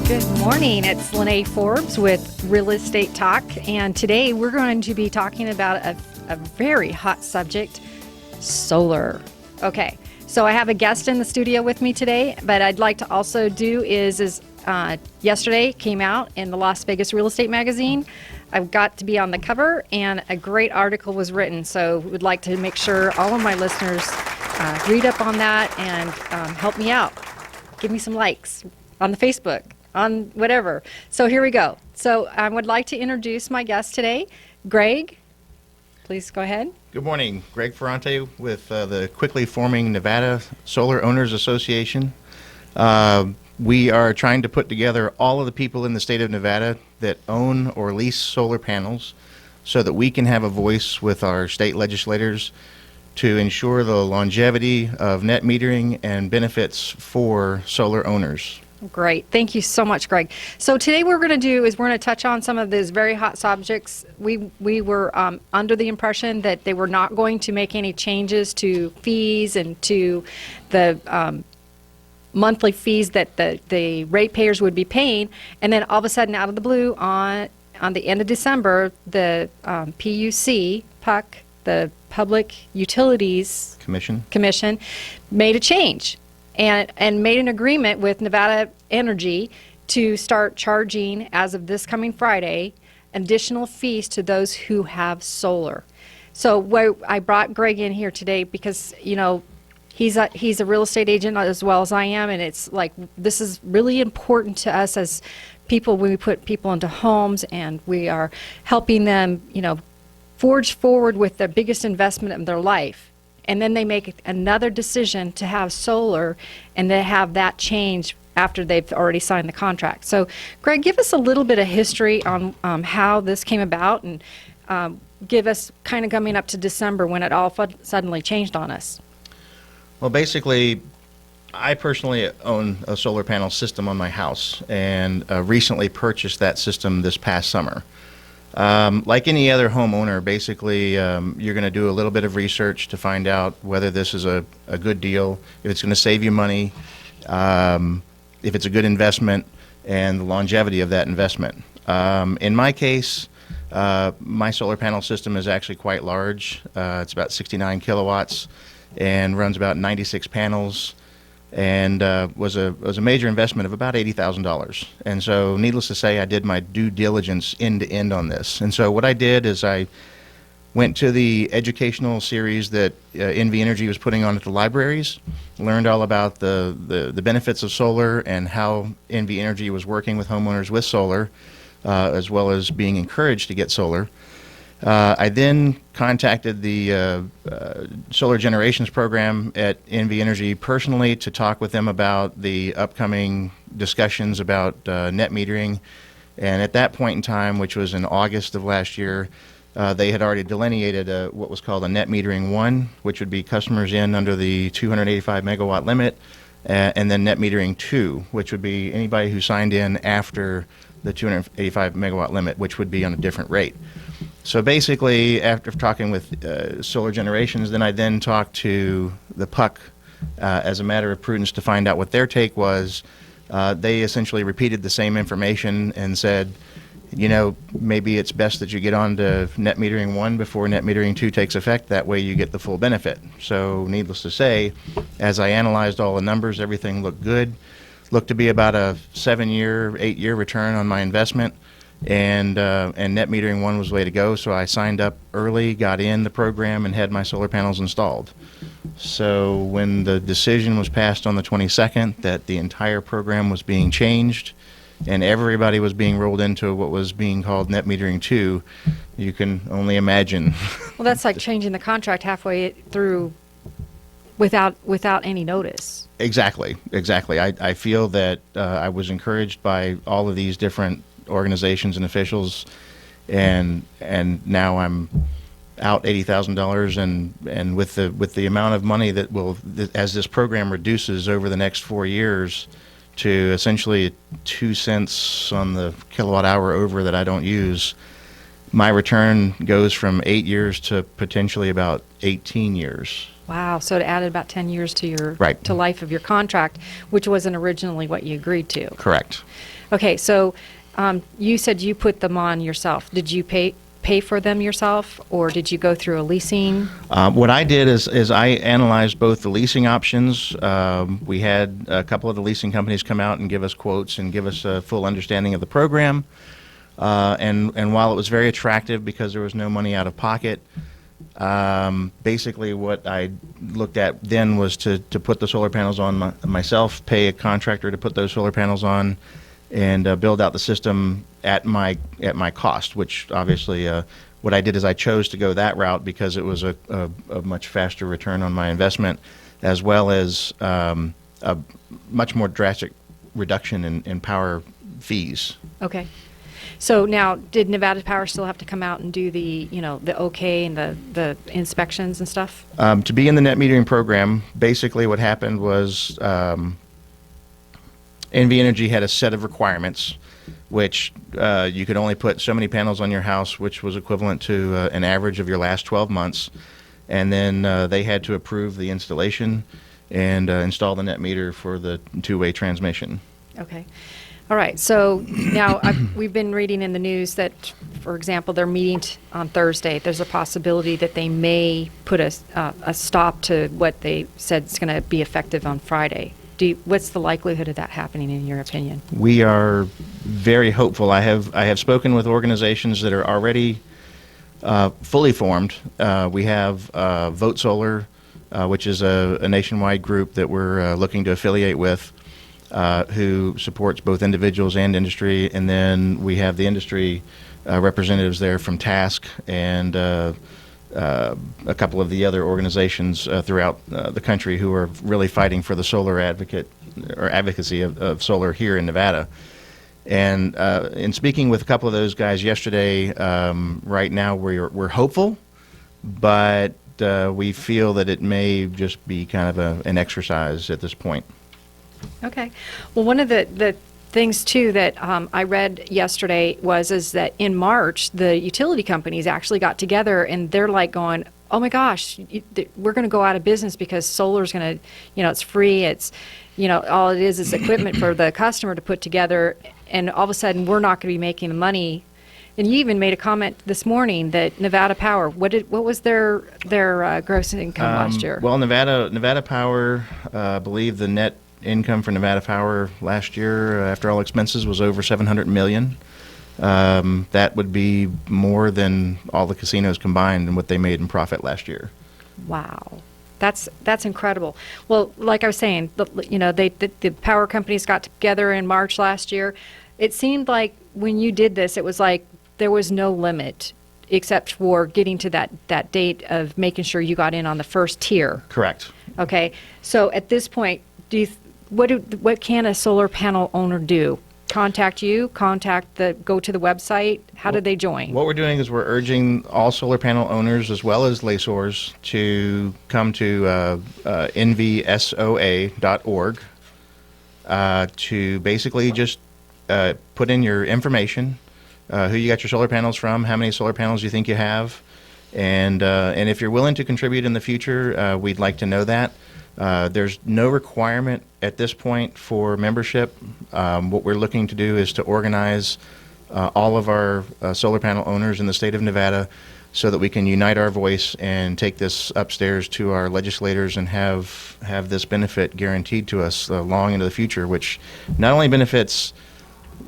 Good morning. It's Lynaae Forbes with Real Estate Talk, and today we're going to be talking about a very hot subject, solar. Okay, so I have a guest in the studio with me today, but I'd like to also do is yesterday came out in the Las Vegas Real Estate Magazine. I've got to be on the cover, and a great article was written, so would like to make sure all of my listeners read up on that and help me out. Give me some likes on the Facebook, on whatever. So here we go. So I would like to introduce my guest today, Greg. Please go ahead. Good morning. Greg Ferante with the quickly forming Nevada Solar Owners Association. We are trying to put together all of the people in the state of Nevada that own or lease solar panels so that we can have a voice with our state legislators to ensure the longevity of net metering and benefits for solar owners. Great. Thank you so much, Greg. So today what we're going to do is we're going to touch on some of these very hot subjects. We were under the impression that they were not going to make any changes to fees and to the monthly fees that the ratepayers would be paying. And then all of a sudden, out of the blue, on the end of December, the PUC, the Public Utilities Commission, made a change. And made an agreement with Nevada Energy to start charging, as of this coming Friday, additional fees to those who have solar. So I brought Greg in here today because, you know, he's a real estate agent as well as I am, and it's like this is really important to us as people when we put people into homes and we are helping them, you know, forge forward with the biggest investment of their life. And then they make another decision to have solar, and they have that change after they've already signed the contract. So, Greg, give us a little bit of history on how this came about, and give us kind of coming up to December when it all suddenly changed on us. Well, basically, I personally own a solar panel system on my house and recently purchased that system this past summer. Like any other homeowner, basically, you're going to do a little bit of research to find out whether this is a good deal, if it's going to save you money, if it's a good investment, and the longevity of that investment. In my case, my solar panel system is actually quite large. It's about 69 kilowatts and runs about 96 panels. And was a major investment of about $80,000. And so, needless to say, I did my due diligence end to end on this. And so what I did is I went to the educational series that NV Energy was putting on at the libraries, learned all about the benefits of solar and how NV Energy was working with homeowners with solar, as well as being encouraged to get solar. I then contacted the Solar Generations Program at NV Energy personally to talk with them about the upcoming discussions about net metering. And at that point in time, which was in August of last year, they had already delineated what was called a net metering 1, which would be customers in under the 285 megawatt limit, and then net metering 2, which would be anybody who signed in after the 285 megawatt limit, which would be on a different rate. So basically, after talking with Solar Generations, then I then talked to the PUC as a matter of prudence to find out what their take was. They essentially repeated the same information and said, you know, maybe it's best that you get on to net metering 1 before net metering 2 takes effect. That way you get the full benefit. So needless to say, as I analyzed all the numbers, everything looked good. Looked to be about a 7-year, 8-year return on my investment. And net metering 1 was the way to go, so I signed up early, got in the program, and had my solar panels installed. So when the decision was passed on the 22nd that the entire program was being changed and everybody was being rolled into what was being called net metering 2, you can only imagine. Well, that's like changing the contract halfway through without any notice. Exactly. I feel that I was encouraged by all of these different organizations and officials, and now I'm out $80,000, and with the amount of money that as this program reduces over the next 4 years to essentially 2 cents on the kilowatt hour over that I don't use, my return goes from 8 years to potentially about 18 years. Wow, so it added about 10 years to your Right. to life of your contract, which wasn't originally what you agreed to. Correct. Okay, so you said you put them on yourself. Did you pay for them yourself, or did you go through a leasing? What I did is I analyzed both the leasing options. We had a couple of the leasing companies come out and give us quotes and give us a full understanding of the program. And while it was very attractive because there was no money out of pocket, basically what I looked at then was to put the solar panels on myself, pay a contractor to put those solar panels on, and build out the system at my cost, which obviously what I did is I chose to go that route because it was a much faster return on my investment, as well as a much more drastic reduction in power fees. Okay. So now, did Nevada Power still have to come out and do the okay and the inspections and stuff? To be in the net metering program, basically what happened was NV Energy had a set of requirements, which you could only put so many panels on your house, which was equivalent to an average of your last 12 months. And then they had to approve the installation and install the net meter for the two-way transmission. Okay. All right. So now we've been reading in the news that, for example, they're meeting on Thursday. There's a possibility that they may put a stop to what they said is going to be effective on Friday. What's the likelihood of that happening, in your opinion? We are very hopeful. I have spoken with organizations that are already fully formed. We have Vote Solar, which is a nationwide group that we're looking to affiliate with, who supports both individuals and industry. And then we have the industry representatives there from Task and a couple of the other organizations throughout the country who are really fighting for the solar advocacy of solar here in Nevada. And in speaking with a couple of those guys yesterday, right now we're hopeful, but we feel that it may just be kind of an exercise at this point. Okay. Well, one of the things too that I read yesterday is that in March the utility companies actually got together and they're like going, oh my gosh, we're going to go out of business because solar's going to, it's free, it's, all it is equipment for the customer to put together, and all of a sudden we're not going to be making the money. And you even made a comment this morning that Nevada Power, what was their gross income last year? Well, Nevada Power, I believe the net income for Nevada Power last year, after all expenses, was over $700 million. That would be more than all the casinos combined and what they made in profit last year. Wow, that's incredible. Well, like I was saying, the power companies got together in March last year. It seemed like when you did this, it was like there was no limit except for getting to that date of making sure you got in on the first tier. Correct. Okay, so at this point, what can a solar panel owner do? Contact you? Go to the website? How do they join? What we're doing is we're urging all solar panel owners as well as lessors to come to nvsoa.org to basically just put in your information, who you got your solar panels from, how many solar panels you think you have, and if you're willing to contribute in the future, we'd like to know that. There's no requirement at this point for membership. What we're looking to do is to organize all of our solar panel owners in the state of Nevada so that we can unite our voice and take this upstairs to our legislators and have this benefit guaranteed to us long into the future, which not only benefits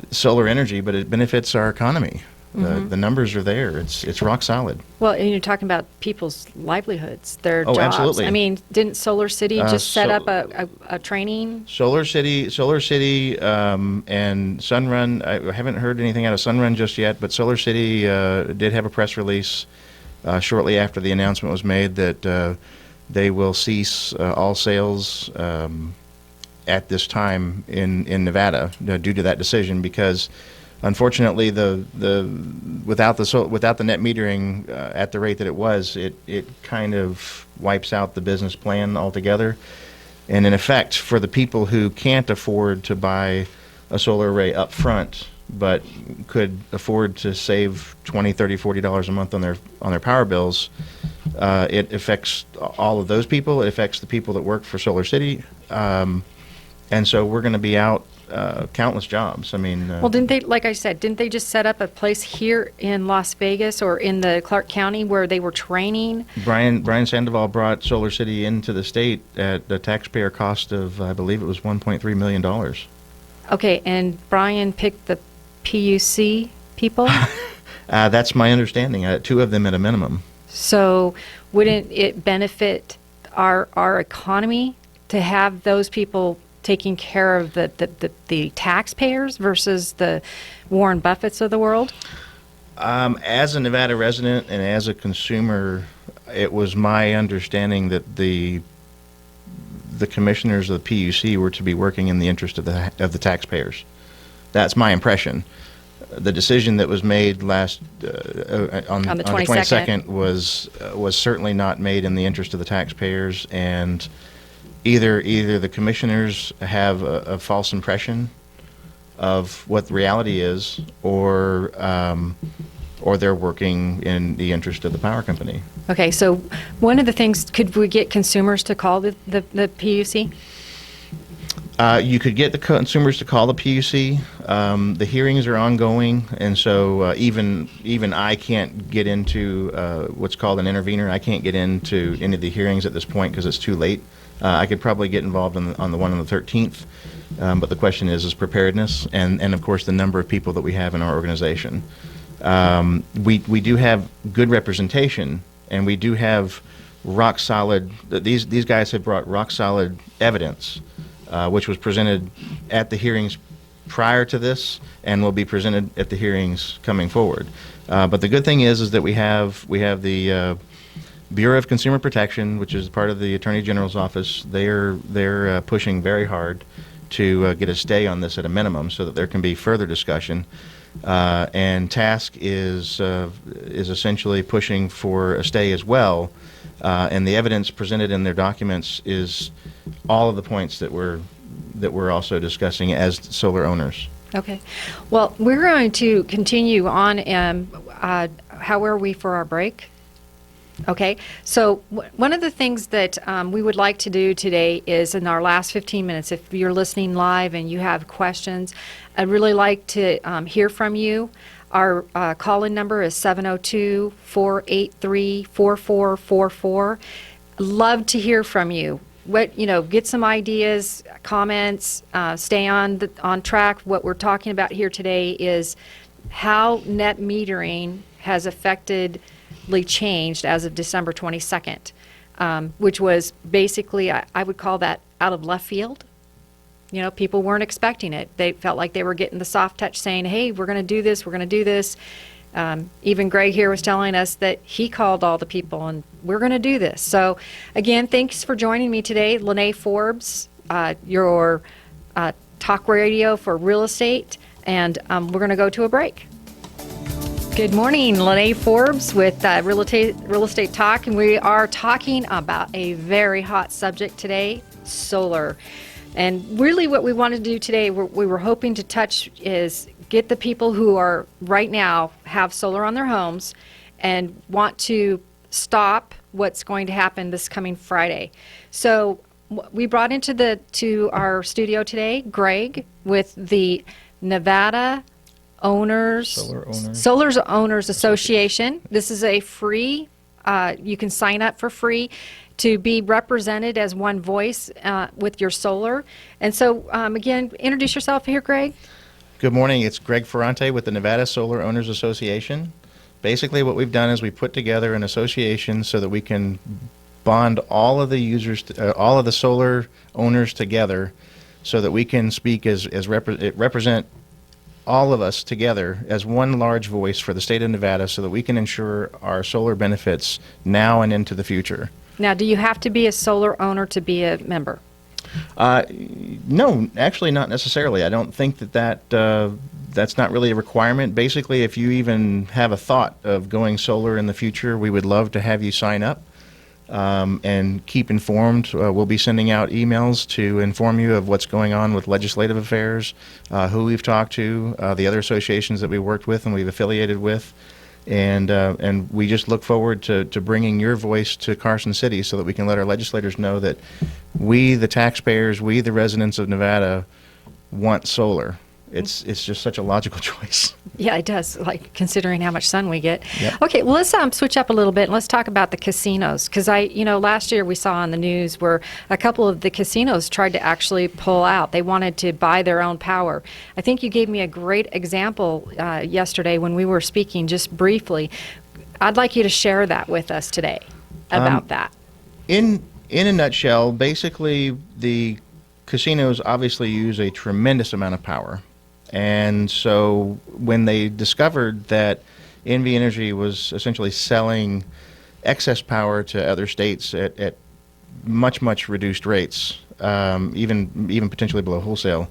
solar energy, but it benefits our economy. The numbers are there. It's rock solid. Well, and you're talking about people's livelihoods, their jobs. Absolutely. I mean, didn't Solar City just set up a training? Solar City, and Sunrun. I haven't heard anything out of Sunrun just yet, but Solar City did have a press release shortly after the announcement was made that they will cease all sales at this time in Nevada due to that decision, because unfortunately, without the net metering at the rate that it was, it kind of wipes out the business plan altogether. And in effect, for the people who can't afford to buy a solar array up front, but could afford to save $20, $30, $40 a month on their power bills, It affects all of those people. It affects the people that work for Solar City. And so we're going to be out countless jobs. I mean, Well, didn't they, like I said, didn't they just set up a place here in Las Vegas or in the Clark County where they were training? Brian Sandoval brought Solar City into the state at a taxpayer cost of, I believe it was $1.3 million. Okay, and Brian picked the PUC people? That's my understanding. Two of them at a minimum. So wouldn't it benefit our economy to have those people taking care of the taxpayers versus the Warren Buffetts of the world? As a Nevada resident and as a consumer, it was my understanding that the commissioners of the PUC were to be working in the interest of the taxpayers. That's my impression. The decision that was made last on the 22nd was certainly not made in the interest of the taxpayers, and either the commissioners have a false impression of what the reality is, or they're working in the interest of the power company. Okay, so one of the things, could we get consumers to call the PUC? You could get the consumers to call the PUC. The hearings are ongoing, and so even I can't get into what's called an intervener. I can't get into any of the hearings at this point because it's too late. I could probably get involved on the one on the 13th, but the question is preparedness and of course the number of people that we have in our organization. We do have good representation, and we do have rock solid. These guys have brought rock solid evidence, which was presented at the hearings prior to this and will be presented at the hearings coming forward. But the good thing is that we have the Bureau of Consumer Protection, which is part of the Attorney General's office. They're pushing very hard to get a stay on this at a minimum so that there can be further discussion. And Task is essentially pushing for a stay as well. And the evidence presented in their documents is all of the points that we're also discussing as solar owners. Okay. Well, we're going to continue on. How are we for our break? Okay. So one of the things that we would like to do today is in our last 15 minutes, if you're listening live and you have questions, I'd really like to hear from you. Our call-in number is 702-483-4444. Love to hear from you. Get some ideas, comments, stay on track. What we're talking about here today is how net metering has effectively changed as of December 22nd, which was basically, I would call that out of left field. People weren't expecting it. They felt like they were getting the soft touch saying, hey, we're going to do this, we're going to do this. Even Greg here was telling us that he called all the people and we're going to do this. So again, thanks for joining me today. Lynaae Forbes, your talk radio for real estate, and we're going to go to a break. Good morning, Lynaae Forbes with Real Estate Talk, and we are talking about a very hot subject today, solar. And really what we wanted to do today, we were hoping to touch is get the people who are right now have solar on their homes and want to stop what's going to happen this coming Friday. So we brought to our studio today Greg with the Nevada Solar Owners Association. This is a free, you can sign up for free to be represented as one voice with your solar. And so, again, introduce yourself here, Greg. Good morning. It's Greg Ferante with the Nevada Solar Owners Association. Basically, what we've done is we put together an association so that we can bond all of the users, all of the solar owners together, so that we can speak represent all of us together as one large voice for the state of Nevada, so that we can ensure our solar benefits now and into the future. Now, do you have to be a solar owner to be a member? No, actually not necessarily. I don't think that's not really a requirement. Basically, if you even have a thought of going solar in the future, we would love to have you sign up and keep informed. We'll be sending out emails to inform you of what's going on with legislative affairs, who we've talked to, the other associations that we worked with and we've affiliated with. And we just look forward to bringing your voice to Carson City so that we can let our legislators know that we, the taxpayers, we, the residents of Nevada, want solar. It's just such a logical choice. Yeah, it does, like considering how much sun we get. Yep. Okay, well, let's switch up a little bit and let's talk about the casinos. Because last year we saw on the news where a couple of the casinos tried to actually pull out. They wanted to buy their own power. I think you gave me a great example yesterday when we were speaking just briefly. I'd like you to share that with us today about that. In a nutshell, basically the casinos obviously use a tremendous amount of power. And so when they discovered that NV Energy was essentially selling excess power to other states at much, much reduced rates, even potentially below wholesale,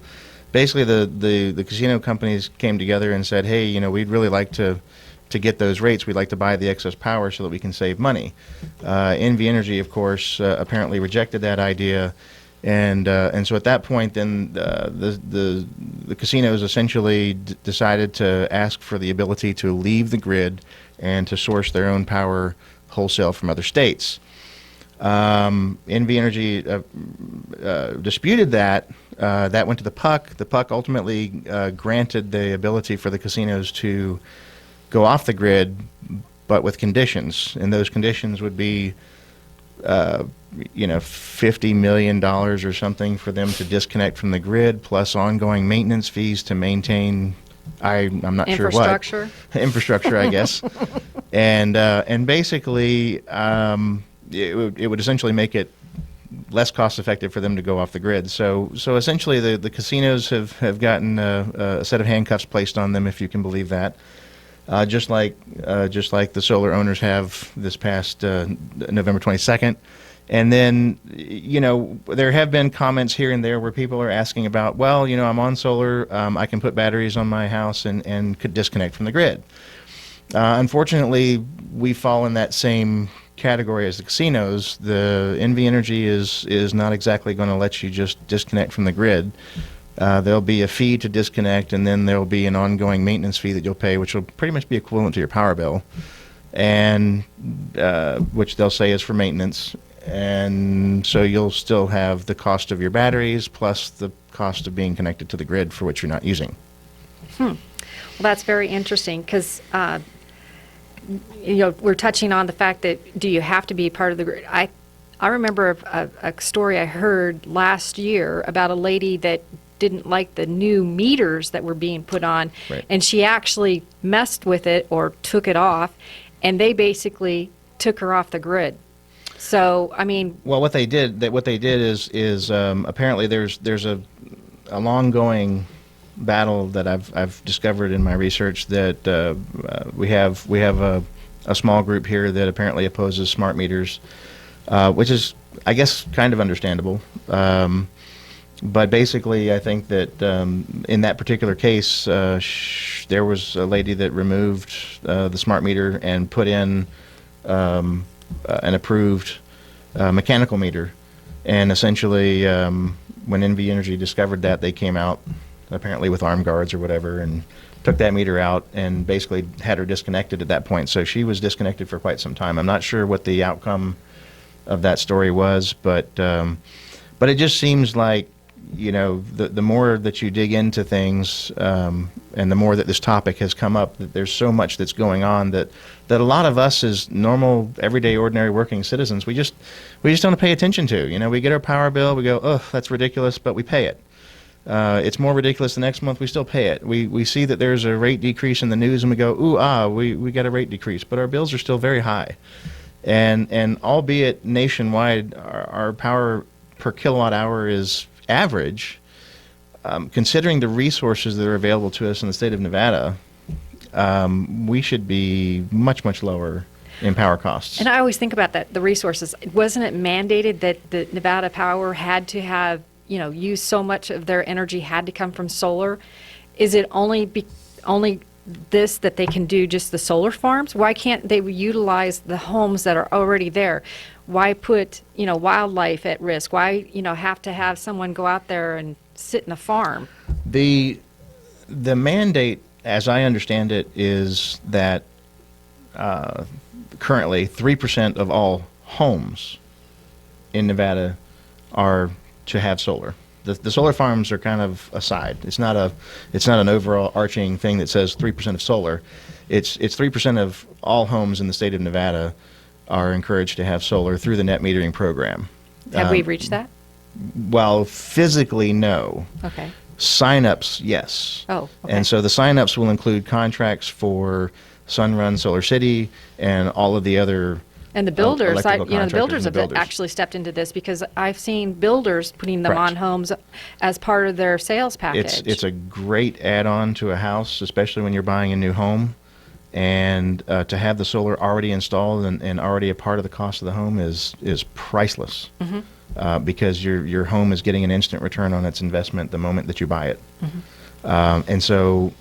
basically the casino companies came together and said, hey, we'd really like to get those rates. We'd like to buy the excess power so that we can save money. NV Energy, of course, apparently rejected that idea. And so at that point, then the casinos essentially decided to ask for the ability to leave the grid and to source their own power wholesale from other states. NV Energy disputed that. That went to the PUC. The PUC ultimately granted the ability for the casinos to go off the grid, but with conditions. And those conditions would be $50 million or something for them to disconnect from the grid, plus ongoing maintenance fees to maintain, I'm not sure what. Infrastructure, I guess. And basically, it would essentially make it less cost effective for them to go off the grid. So essentially the casinos have gotten a set of handcuffs placed on them, if you can believe that. Just like the solar owners have this past November 22nd. And then, there have been comments here and there where people are asking about, well, I'm on solar, I can put batteries on my house and could disconnect from the grid. Unfortunately, we fall in that same category as the casinos. The NV Energy is not exactly going to let you just disconnect from the grid. There'll be a fee to disconnect, and then there'll be an ongoing maintenance fee that you'll pay, which will pretty much be equivalent to your power bill, and which they'll say is for maintenance. And so you'll still have the cost of your batteries plus the cost of being connected to the grid for which you're not using. Well, that's very interesting because, we're touching on the fact that do you have to be part of the grid? I remember a story I heard last year about a lady that didn't like the new meters that were being put on, right. And she actually messed with it or took it off, and they basically took her off the grid. So, I mean, well, what they did is apparently there's a long-going battle that I've discovered in my research that we have a small group here that apparently opposes smart meters, which is, I guess, kind of understandable. But basically, I think that in that particular case, there was a lady that removed the smart meter and put in an approved mechanical meter. And essentially, when NV Energy discovered that, they came out apparently with armed guards or whatever and took that meter out and basically had her disconnected at that point. So she was disconnected for quite some time. I'm not sure what the outcome of that story was, but it just seems like, the more that you dig into things and the more that this topic has come up, that there's so much that's going on that a lot of us as normal, everyday, ordinary working citizens, we just don't pay attention to. We get our power bill, we go, oh, that's ridiculous, but we pay it. It's more ridiculous the next month, we still pay it. We see that there's a rate decrease in the news and we go, we got a rate decrease, but our bills are still very high. And albeit nationwide, our power per kilowatt hour is average, considering the resources that are available to us in the state of Nevada, we should be much, much lower in power costs. And I always think about that, the resources. Wasn't it mandated that the Nevada Power had to have, use so much of their energy had to come from solar? Is it only this that they can do just the solar farms? Why can't they utilize the homes that are already there? Why put, wildlife at risk? Why, have to have someone go out there and sit in a farm? The mandate, as I understand it, is that currently 3% of all homes in Nevada are to have solar. The solar farms are kind of aside. It's not an overall arching thing that says 3% of solar. It's 3% of all homes in the state of Nevada are encouraged to have solar through the net metering program. Have we reached that? Well, physically, no. Okay. Sign-ups, yes. Oh, okay. And so the sign-ups will include contracts for Sunrun Solar City and all of the other And the builders, electrical the builders contractors and have builders. actually stepped into this because I've seen builders putting them Correct. on homes as part of their sales package. It's a great add-on to a house, especially when you're buying a new home. And to have the solar already installed and already a part of the cost of the home is priceless. Mm-hmm. Because your home is getting an instant return on its investment the moment that you buy it. Mm-hmm. And so,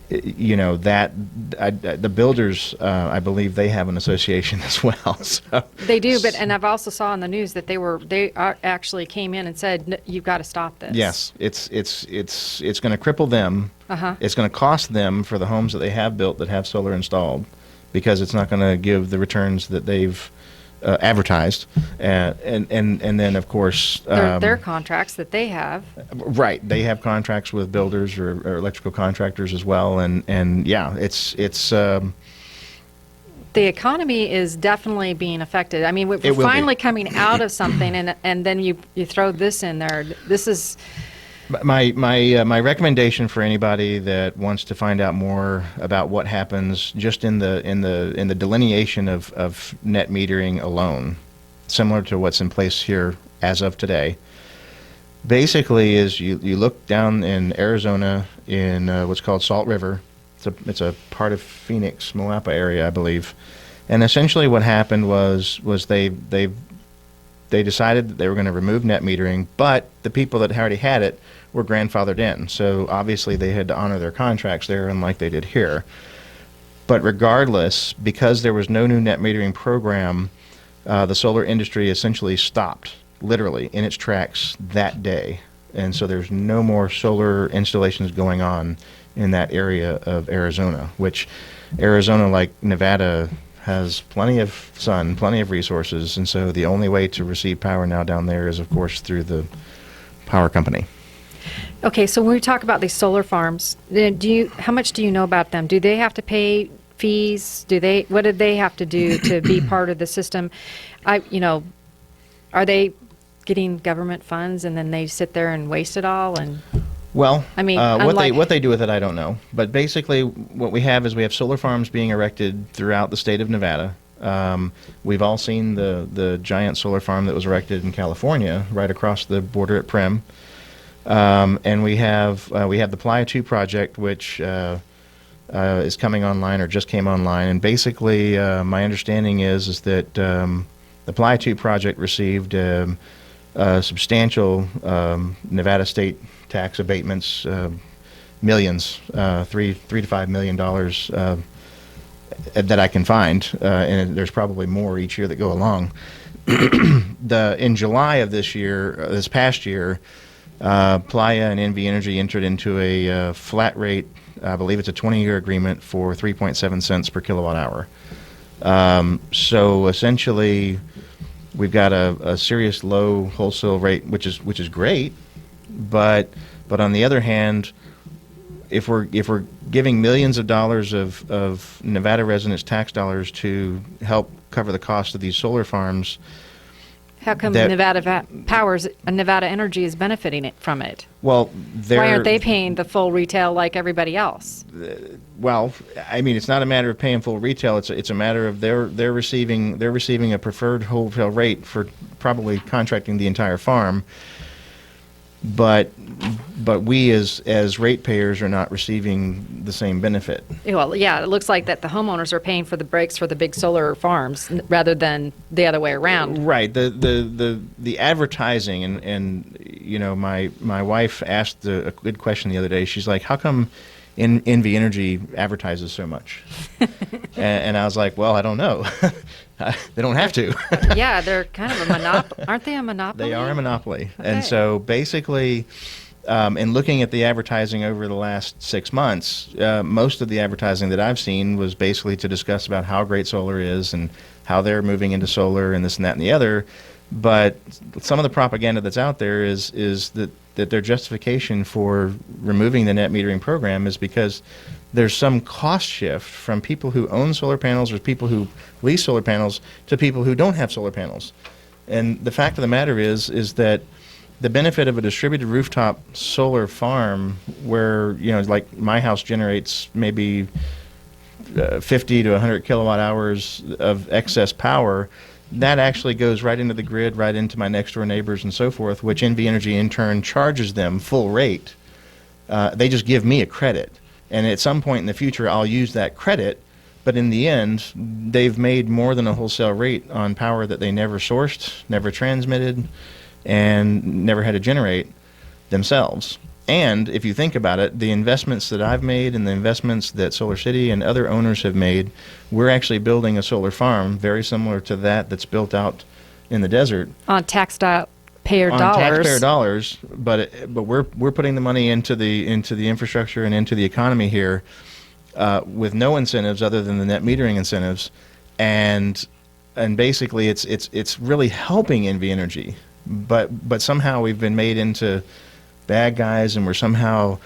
the builders, I believe they have an association as well. So. They do, and I've also saw on the news that actually came in and said, "You've got to stop this." Yes, it's going to cripple them. Uh-huh. It's going to cost them for the homes that they have built that have solar installed, because it's not going to give the returns that they've advertised, and then of course their contracts that they have. Right, they have contracts with builders or electrical contractors as well, and yeah, it's The economy is definitely being affected. I mean, we're It will be. finally coming out of something, and then you throw this in there. This is. My recommendation for anybody that wants to find out more about what happens just in the delineation of net metering alone, similar to what's in place here as of today, basically is you look down in Arizona in what's called Salt River. It's a part of Phoenix, Moapa area, I believe, and essentially what happened was they decided that they were going to remove net metering, but the people that already had it were grandfathered in. So obviously they had to honor their contracts there, unlike they did here. But regardless, because there was no new net metering program, the solar industry essentially stopped, literally, in its tracks that day. And so there's no more solar installations going on in that area of Arizona, which Arizona, like Nevada, has plenty of sun, plenty of resources, and so the only way to receive power now down there is, of course, through the power company. Okay, so when we talk about these solar farms, how much do you know about them? Do they have to pay fees? What do they have to do to be part of the system? Are they getting government funds and then they sit there and waste it all? And Well, I mean, what they do with it, I don't know. But basically, what we have solar farms being erected throughout the state of Nevada. We've all seen the giant solar farm that was erected in California, right across the border at Prim. And we have the Playa 2 project, which is coming online or just came online. And basically, my understanding is that the Playa 2 project received substantial Nevada state tax abatements, millions, $3 to $5 million that I can find, and there's probably more each year that go along. In July of this past year, Playa and NV Energy entered into a flat rate, I believe it's a 20-year agreement for 3.7 cents per kilowatt hour. So essentially, we've got a serious low wholesale rate, which is great, but on the other hand, if we're giving millions of dollars of Nevada residents' tax dollars to help cover the cost of these solar farms, how come Nevada Energy is benefiting from it? Well, why aren't they paying the full retail like everybody else? Well, I mean, it's not a matter of paying full retail. It's a matter of they're receiving a preferred wholesale rate for probably contracting the entire farm. But we as ratepayers are not receiving the same benefit. Well, yeah, it looks like that the homeowners are paying for the breaks for the big solar farms rather than the other way around. Right. The advertising and my wife asked a good question the other day. She's like, how come NV Energy advertises so much? and I was like, well, I don't know. They don't have to. Yeah, they're kind of a monopoly. Aren't they a monopoly? They are a monopoly. Okay. And so basically, And looking at the advertising over the last 6 months, most of the advertising that I've seen was basically to discuss about how great solar is and how they're moving into solar and this and that and the other. But some of the propaganda that's out there is that their justification for removing the net metering program is because there's some cost shift from people who own solar panels or people who lease solar panels to people who don't have solar panels. And the fact of the matter is that the benefit of a distributed rooftop solar farm where, like my house generates maybe 50 to 100 kilowatt hours of excess power, that actually goes right into the grid, right into my next door neighbors and so forth, which NV Energy in turn charges them full rate. They just give me a credit. And at some point in the future, I'll use that credit. But in the end, they've made more than a wholesale rate on power that they never sourced, never transmitted, and never had to generate themselves. And if you think about it, the investments that I've made and the investments that Solar City and other owners have made, we're actually building a solar farm very similar to that's built out in the desert. On taxpayer dollars. On taxpayer dollars, but we're putting the money into the infrastructure and into the economy here with no incentives other than the net metering incentives, and basically it's really helping NV Energy. But somehow we've been made into bad guys, and we're somehow,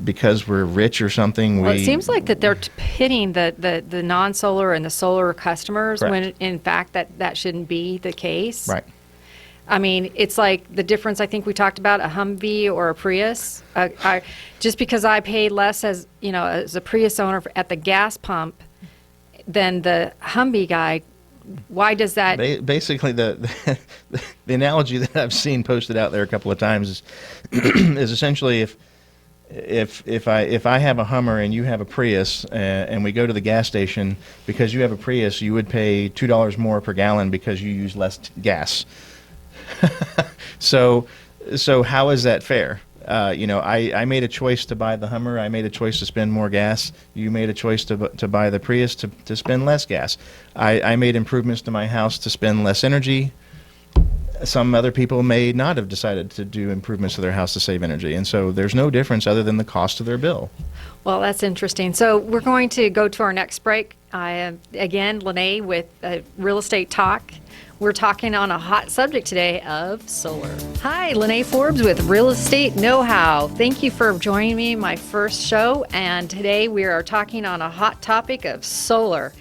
because we're rich or something. Well, it seems like that they're pitting the non-solar and the solar customers. Correct. When in fact that shouldn't be the case. Right. I mean, it's like the difference. I think we talked about a Humvee or a Prius. Just because I paid less as a Prius owner at the gas pump than the Humvee guy. Why does that? Basically, the analogy that I've seen posted out there a couple of times is essentially if I have a Hummer and you have a Prius and we go to the gas station, because you have a Prius, you would pay $2 more per gallon because you use less gas. So how is that fair? I made a choice to buy the Hummer. I made a choice to spend more gas. You made a choice to buy the Prius to spend less gas. I made improvements to my house to spend less energy. Some other people may not have decided to do improvements to their house to save energy. And so there's no difference other than the cost of their bill. Well, that's interesting. So we're going to go to our next break. I am, again, Lynaae with Real Estate Talk. We're talking on a hot subject today of solar. Hi, Lynaae Forbes with Real Estate Know-How. Thank you for joining me in my first show. And today we are talking on a hot topic of solar.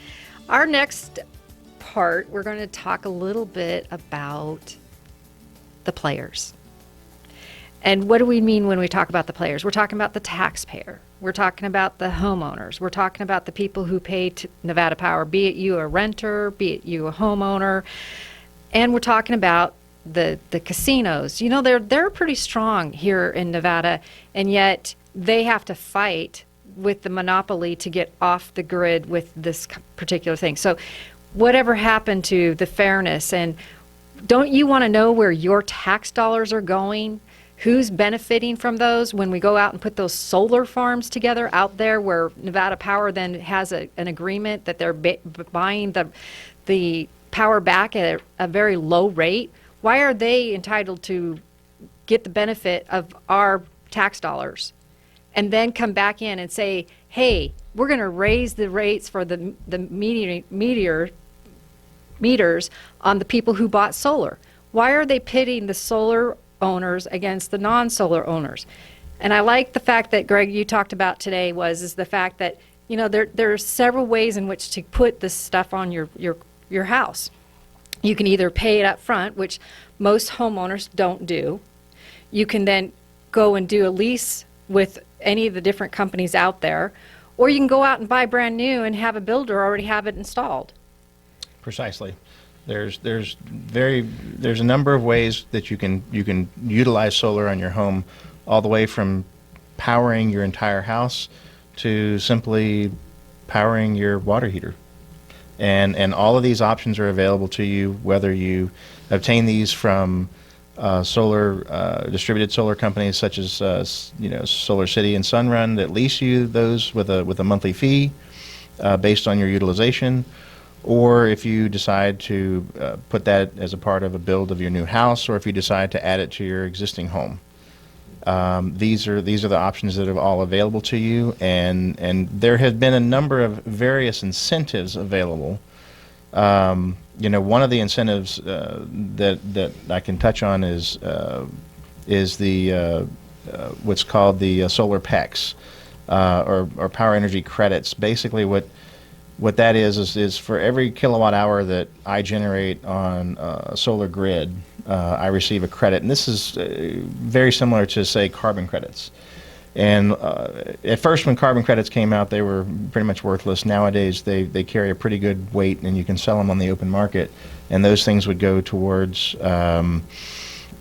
Our next part, we're going to talk a little bit about the players. And what do we mean when we talk about the players? We're talking about the taxpayer. We're talking about the homeowners. We're talking about the people who pay to Nevada Power, be it you a renter, be it you a homeowner. And we're talking about the casinos. They're pretty strong here in Nevada, and yet they have to fight with the monopoly to get off the grid with this particular thing. So whatever happened to the fairness? And don't you want to know where your tax dollars are going? Who's benefiting from those when we go out and put those solar farms together out there, where Nevada Power then has an agreement that they're buying the power back at a very low rate? Why are they entitled to get the benefit of our tax dollars and then come back in and say, hey, we're going to raise the rates for the meters on the people who bought solar? Why are they pitting the solar owners against the non-solar owners? And I like the fact that, Greg, you talked about today is the fact that there are several ways in which to put this stuff on your house. You can either pay it up front, which most homeowners don't do. You can then go and do a lease with any of the different companies out there, or you can go out and buy brand new and have a builder already have it installed. Precisely. There's a number of ways that you can utilize solar on your home, all the way from powering your entire house to simply powering your water heater. And all of these options are available to you, whether you obtain these from distributed solar companies such as Solar City and Sunrun that lease you those with a monthly fee based on your utilization, or if you decide to put that as a part of a build of your new house, or if you decide to add it to your existing home. these are the options that are all available to you, and there have been a number of various incentives available. One of the incentives that I can touch on is the what's called the solar PECs, or power energy credits. Basically, what that is for every kilowatt hour that I generate on a solar grid, I receive a credit, and this is very similar to, say, carbon credits. And at first, when carbon credits came out, they were pretty much worthless. Nowadays, they carry a pretty good weight, and you can sell them on the open market. And those things would go towards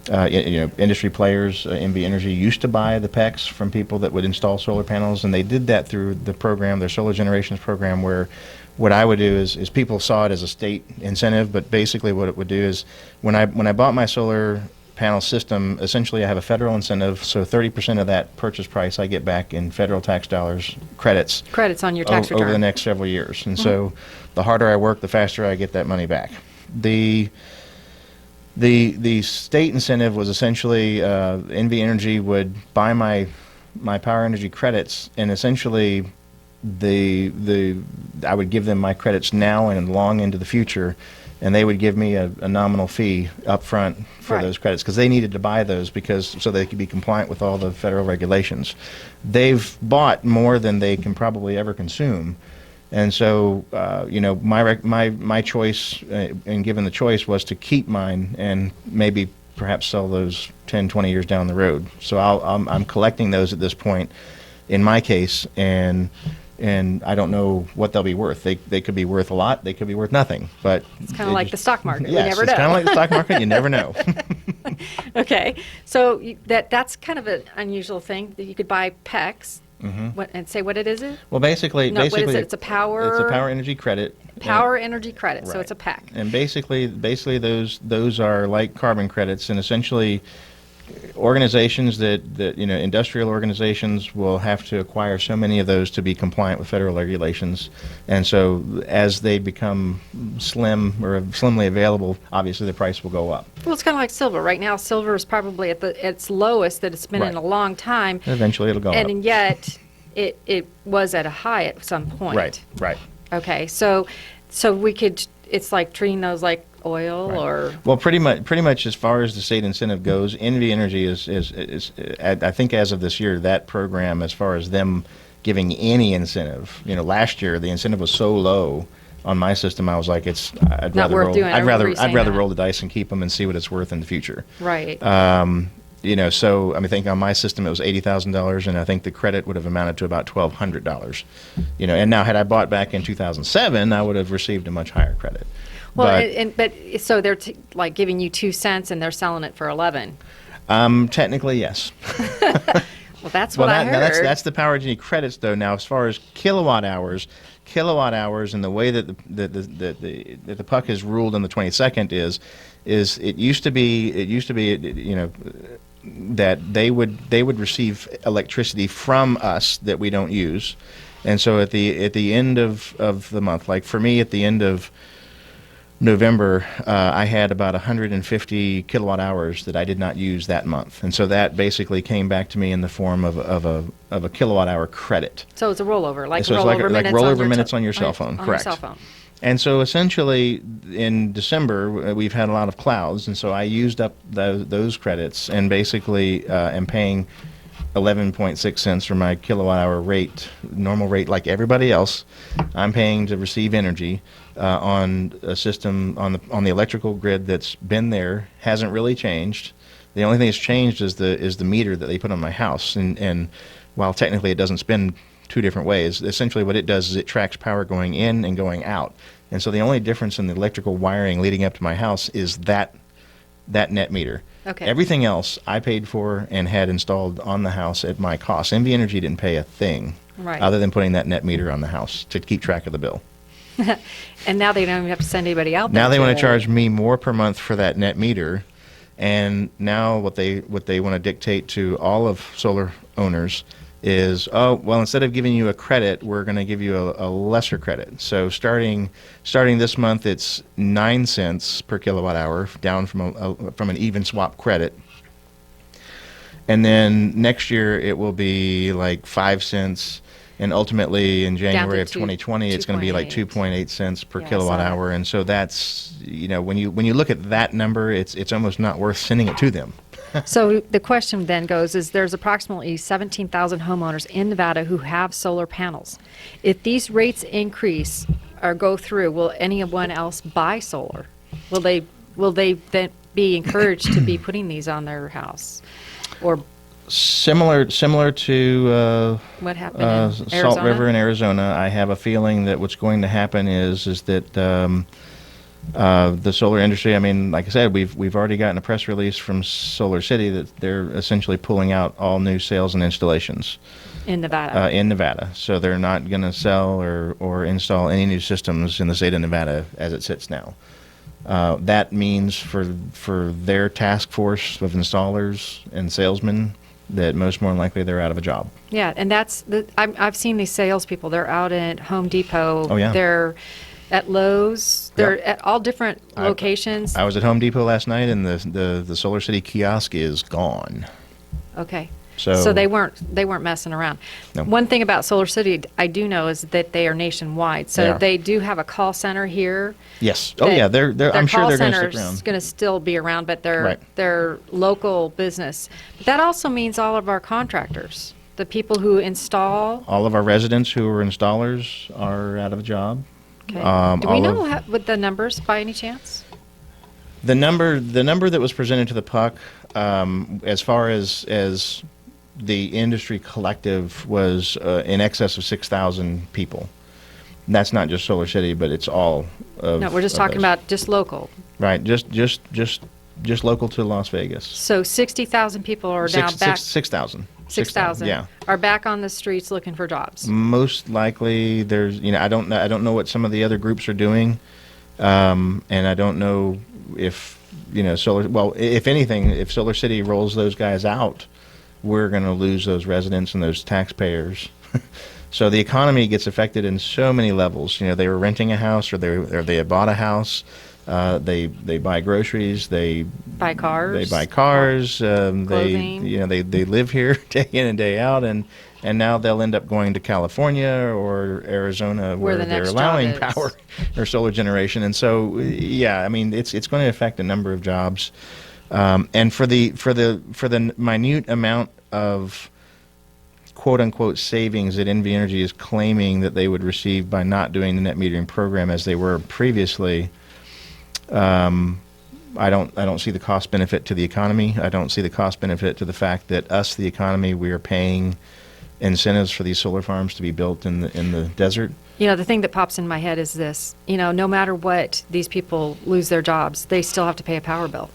industry players. NV Energy used to buy the PECs from people that would install solar panels, and they did that through the program, their solar generations program, where what I would do is people saw it as a state incentive, but basically what it would do is when I bought my solar panel system, essentially I have a federal incentive, so 30% of that purchase price I get back in federal tax dollars, credits on your tax return over the next several years. And so the harder I work, the faster I get that money back. The state incentive was essentially NV Energy would buy my power energy credits, and essentially I would give them my credits now and long into the future, and they would give me a nominal fee up front for those credits, because they needed to buy those so they could be compliant with all the federal regulations. They've bought more than they can probably ever consume. And so, my choice, and given the choice, was to keep mine and maybe perhaps sell those 10, 20 years down the road. So I'm collecting those at this point, in my case, and I don't know what they'll be worth. They could be worth a lot. They could be worth nothing. But it's kind of like the stock market. Yes, we never know. It's kind of like the stock market. You never know. Okay, so that's kind of an unusual thing that you could buy PECs. And say what it is? Well, basically, what is it? It's a power. It's a power energy credit. Power energy credit. Right. So it's a PEC. And basically those are like carbon credits, and essentially organizations that industrial organizations will have to acquire so many of those to be compliant with federal regulations. And so as they become slim or slimly available, obviously the price will go up. Well, it's kind of like silver. Right now, silver is probably at its lowest that it's been in a long time. And eventually it'll go up. And yet it was at a high at some point. Right. Okay, so we could, it's like treating those like oil or... Well, pretty much as far as the state incentive goes, NV Energy is I think as of this year, that program, as far as them giving any incentive, last year the incentive was so low on my system, I was like, I'd not rather worth roll, doing. I'd rather roll the dice and keep them and see what it's worth in the future. Right. So I think on my system it was $80,000, and I think the credit would have amounted to about $1,200. And now had I bought back in 2007, I would have received a much higher credit. Well, but so they're like giving you 2 cents and they're selling it for 11. Technically, yes. Well, that's what I heard. Now that's the power energy credits, though. Now, as far as kilowatt hours, and the way that the puck is ruled on the 22nd is it used to be that they would receive electricity from us that we don't use, and so at the end of the month, like for me at the end of November, I had about 150 kilowatt hours that I did not use that month, and so that basically came back to me in the form of a kilowatt hour credit. So it's a rollover, like so rollover it's like rollover minutes on your cell phone, on correct? Your cell phone. And so essentially, in December, we've had a lot of clouds, and so I used up those credits, and basically am paying 11.6 cents for my kilowatt hour rate, normal rate like everybody else. I'm paying to receive energy on a system on the electrical grid that's been there, hasn't really changed. The only thing that's changed is the meter that they put on my house, and while technically it doesn't spin two different ways, essentially what it does is it tracks power going in and going out. And so the only difference in the electrical wiring leading up to my house is that net meter. Okay. Everything else I paid for and had installed on the house at my cost. NV Energy didn't pay a thing other than putting that net meter on the house to keep track of the bill. And now they don't even have to send anybody out there. Now they want to charge me more per month for that net meter, and now what they want to dictate to all of solar owners is, instead of giving you a credit, we're going to give you a lesser credit. So starting this month, it's 9 cents per kilowatt hour, down from an even swap credit. And then next year it will be like 5 cents, and ultimately in January of 2020 it's going to be like 2.8 cents per kilowatt hour. And so that's, when you look at that number, it's almost not worth sending it to them. So the question then goes is there's approximately 17,000 homeowners in Nevada who have solar panels. If these rates increase or go through, will anyone else buy solar? Will they then be encouraged to be putting these on their house? Or similar to what happened in Arizona? Salt River in Arizona, I have a feeling that what's going to happen is that the solar industry, I mean, like I said, we've already gotten a press release from Solar City that they're essentially pulling out all new sales and installations in Nevada. So they're not going to sell or install any new systems in the state of Nevada as it sits now. That means for their task force of installers and salesmen that most more than likely they're out of a job. Yeah, and I've seen these salespeople. They're out at Home Depot. Oh, yeah. They're at Lowe's. They're at all different locations. I was at Home Depot last night, and the Solar City kiosk is gone. Okay. So they weren't messing around. No. One thing about Solar City I do know is that they are nationwide. So they do have a call center here. Yes. Oh yeah, they're I'm sure they're going to stick Their call around. center's going to still be around, but Right. they're local business. But that also means all of our contractors, the people who install. All of our residents who are installers are out of a job. Okay. Do we know what the numbers by any chance? The number that was presented to the PUC, as far as the industry collective, was in excess of 6,000 people. And that's not just Solar City, but it's all of. No, we're just talking about just local. Right, just local to Las Vegas. So 60,000 people are now back. 6,000. 6,000. Yeah. Are back on the streets looking for jobs. Most likely, there's I don't know what some of the other groups are doing, and I don't know if Solar. Well, if anything, if Solar City rolls those guys out, we're going to lose those residents and those taxpayers. So the economy gets affected in so many levels. They were renting a house, or they had bought a house. They buy groceries. They buy cars. They buy cars. Clothing. They live here day in and day out, and now they'll end up going to California or Arizona where they're allowing power or solar generation. And so yeah, I mean it's going to affect a number of jobs. And for the minute amount of quote unquote savings that NV Energy is claiming that they would receive by not doing the net metering program as they were previously, I don't see the cost benefit to the economy. I don't see the cost benefit to the fact that us, the economy, we are paying incentives for these solar farms to be built in the desert. The thing that pops in my head is this. No matter what, these people lose their jobs, they still have to pay a power bill.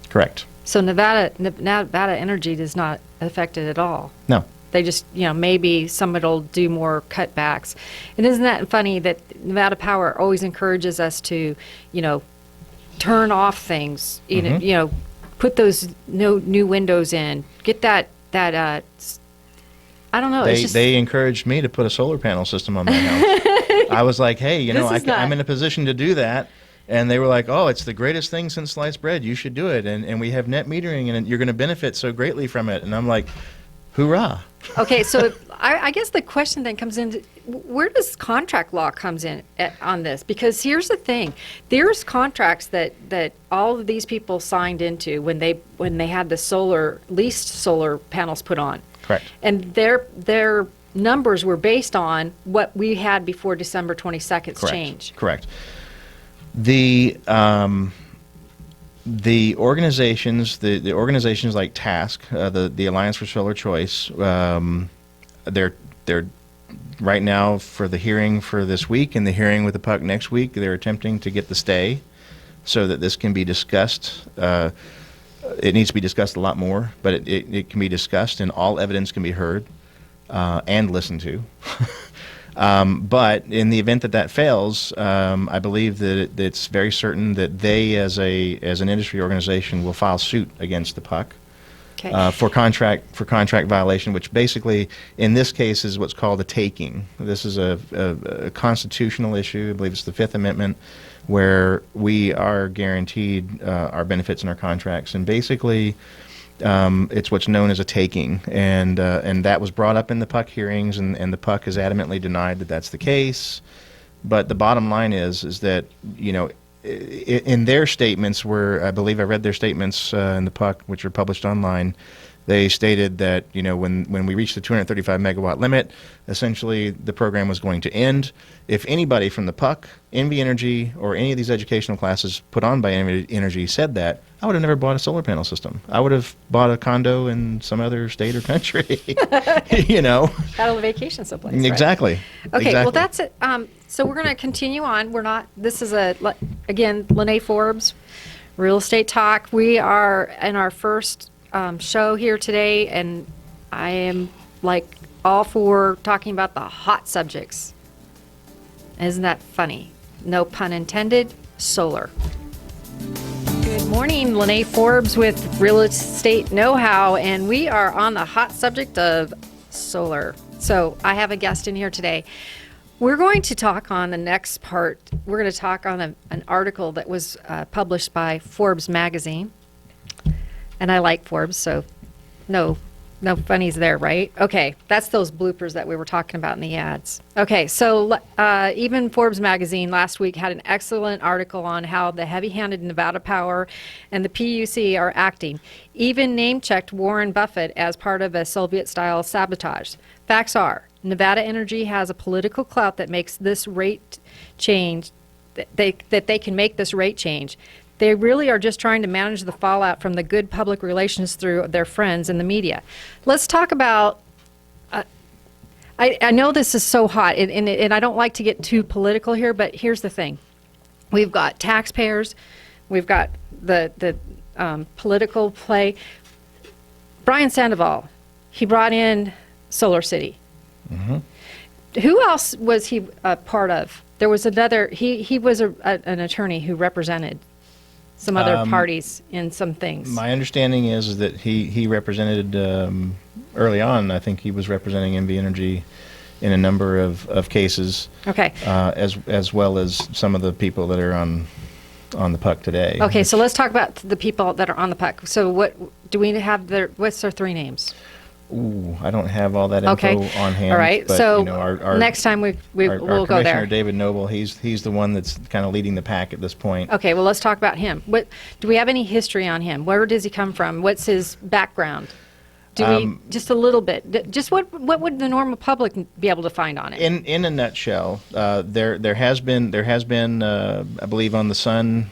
Correct. So Nevada Energy is not affected at all. No. They just, maybe somebody will do more cutbacks. And isn't that funny that Nevada Power always encourages us to, turn off things, put those new windows in, get that I don't know. They encouraged me to put a solar panel system on my house. I was like, hey, I'm in a position to do that. And they were like, oh, it's the greatest thing since sliced bread. You should do it. And we have net metering, and you're going to benefit so greatly from it. And I'm like, hoorah. Okay, so I guess the question then comes in, where does contract law comes in on this? Because here's the thing. There's contracts that all of these people signed into when they had the leased solar panels put on. Correct. And their numbers were based on what we had before December 22nd's change. Correct. The organizations, the organizations like TASC, the Alliance for Solar Choice, they're right now for the hearing for this week and the hearing with the PUC next week. They're attempting to get the stay so that this can be discussed. It needs to be discussed a lot more, but it can be discussed and all evidence can be heard and listened to. But in the event that fails, I believe that it's very certain that they, as an industry organization, will file suit against the PUC for contract violation, which basically, in this case, is what's called a taking. This is a constitutional issue. I believe it's the Fifth Amendment, where we are guaranteed our benefits and our contracts, and basically, It's what's known as a taking, and that was brought up in the PUC hearings, and the PUC has adamantly denied that that's the case. But the bottom line is that, in their statements, where I believe I read their statements in the PUC, which are published online, they stated that, when we reached the 235 megawatt limit, essentially the program was going to end. If anybody from the PUC, NV Energy, or any of these educational classes put on by NV Energy said that, I would have never bought a solar panel system. I would have bought a condo in some other state or country, Out on a vacation someplace. Right? Exactly. Okay, exactly. well, that's it. So we're going to continue on. This is again, Lynaae Forbes, Real Estate Talk. We are in our first show here today, and I am all for talking about the hot subjects. Isn't that funny? No pun intended. Solar. Good morning, Lynaae Forbes with Real Estate Know-How, and we are on the hot subject of solar. So I have a guest in here today. We're going to talk on the next part. We're going to talk on an article that was published by Forbes magazine. And I like Forbes, so no funnies there, right? Okay, that's those bloopers that we were talking about in the ads. Okay, so even Forbes magazine last week had an excellent article on how the heavy-handed Nevada Power and the PUC are acting. Even name-checked Warren Buffett as part of a Soviet-style sabotage. Facts are, Nevada Energy has a political clout that makes this rate change, that they can make this rate change. They really are just trying to manage the fallout from the good public relations through their friends in the media. Let's talk about, I know this is so hot, and I don't like to get too political here, but here's the thing. We've got taxpayers, we've got the political play. Brian Sandoval, he brought in Solar City. Mm-hmm. Who else was he a part of? There was another, he was an attorney who represented some other parties in some things. My understanding is that he represented, early on, I think he was representing NV Energy in a number of cases. Okay. As well as some of the people that are on the PUC today. Okay, so let's talk about the people that are on the PUC. So what do we have what's their three names? Ooh, I don't have all that info on hand. All right, but, so our next time we'll go Commissioner there. David Noble, he's the one that's kind of leading the pack at this point. Okay, well, let's talk about him. What do we have any history on him? Where does he come from? What's his background? Do we just a little bit? Just what would the normal public be able to find on it? In a nutshell, there has been I believe on the Sun,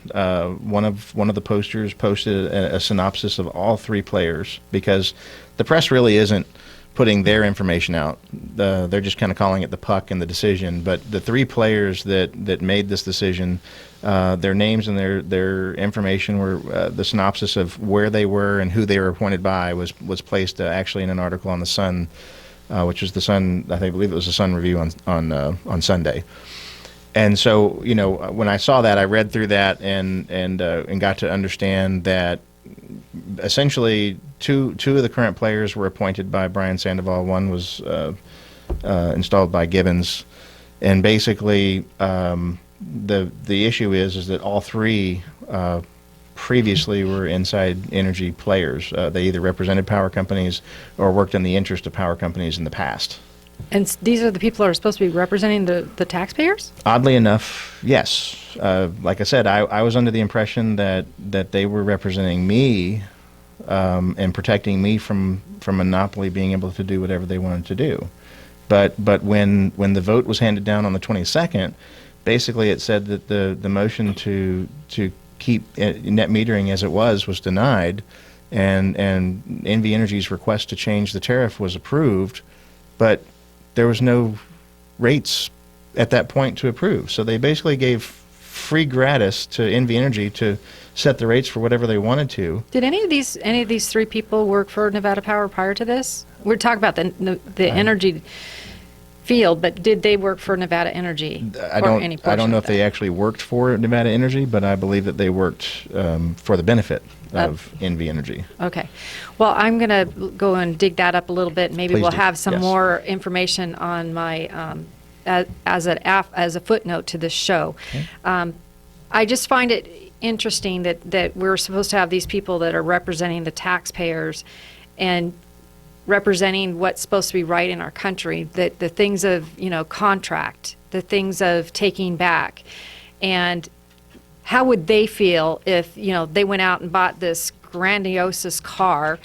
one of the posters posted a synopsis of all three players, because the press really isn't putting their information out. They're just kind of calling it the PUC and the decision. But the three players that made this decision, their names and their information were the synopsis of where they were and who they were appointed by was placed actually in an article on the Sun, which was the Sun. I believe it was the Sun Review on Sunday. And so, when I saw that, I read through that and got to understand that essentially two of the current players were appointed by Brian Sandoval. One was installed by Gibbons, and basically the issue is that all three previously were inside energy players. They either represented power companies or worked in the interest of power companies in the past. And these are the people that are supposed to be representing the taxpayers? Oddly enough, yes. Like I said, I was under the impression that they were representing me and protecting me from monopoly being able to do whatever they wanted to do. But when the vote was handed down on the 22nd, basically it said that the motion to keep net metering as it was denied, and NV Energy's request to change the tariff was approved, but there was no rates at that point to approve. So they basically gave free gratis to NV Energy to set the rates for whatever they wanted to. Did any of these three people work for Nevada Power prior to this? We're talking about the energy field, but did they work for Nevada Energy? I don't know if they actually worked for Nevada Energy, but I believe that they worked for the benefit of NV Energy. Okay. Well, I'm going to go and dig that up a little bit. Maybe we'll have some more information on my as a footnote to this show. Okay. I just find it interesting that we're supposed to have these people that are representing the taxpayers and representing what's supposed to be right in our country, that the things of, contract, the things of taking back. And how would they feel if, they went out and bought this grandiose car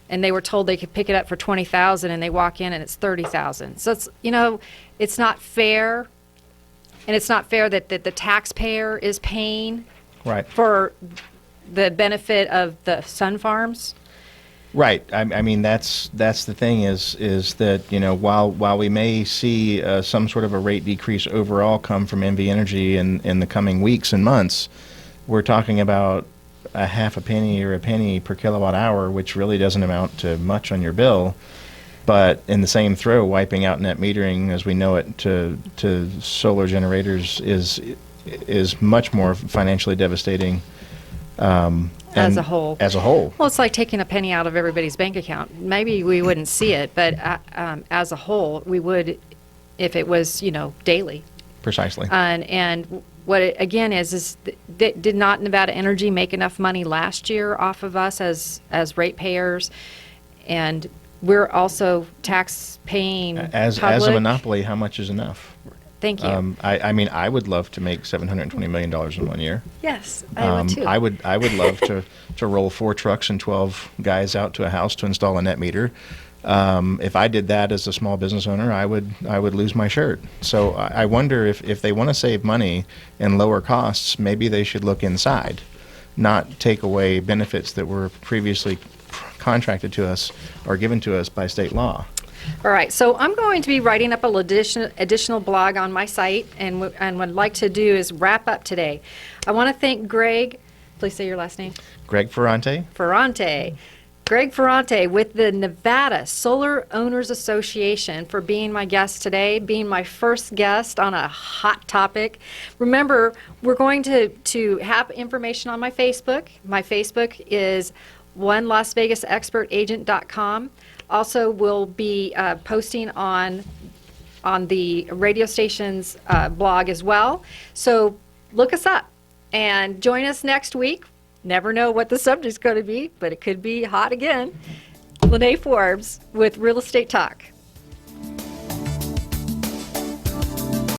and they were told they could pick it up for $20,000 and they walk in and it's $30,000. So it's, it's not fair. And it's not fair that the taxpayer is paying Right. for the benefit of the sun farms. Right. I mean, that's the thing is that, while we may see some sort of a rate decrease overall come from NV Energy in the coming weeks and months, we're talking about a half a penny or a penny per kilowatt hour, which really doesn't amount to much on your bill. But in the same throw, wiping out net metering as we know it to solar generators is much more financially devastating. As a whole. As a whole. Well, it's like taking a penny out of everybody's bank account. Maybe we wouldn't see it, but as a whole, we would if it was, daily. Precisely. And what it, again is did not Nevada Energy make enough money last year off of us as ratepayers? And we're also tax-paying As a public. monopoly, how much is enough? Thank you. I mean, I would love to make $720 million in 1 year. Yes, I would too. I would love to roll 4 trucks and 12 guys out to a house to install a net meter. If I did that as a small business owner, I would lose my shirt. So I wonder if they want to save money and lower costs, maybe they should look inside, not take away benefits that were previously contracted to us or given to us by state law. All right, so I'm going to be writing up an additional blog on my site, and what I'd like to do is wrap up today. I want to thank Greg. Please say your last name. Greg Ferante. Ferante. Greg Ferante with the Nevada Solar Owners Association for being my guest today, being my first guest on a hot topic. Remember, we're going to have information on my Facebook. My Facebook is onelasvegasexpertagent.com. Also, we'll be posting on the radio station's blog as well. So look us up and join us next week. Never know what the subject's going to be, but it could be hot again. Lynaae Forbes with Real Estate Talk.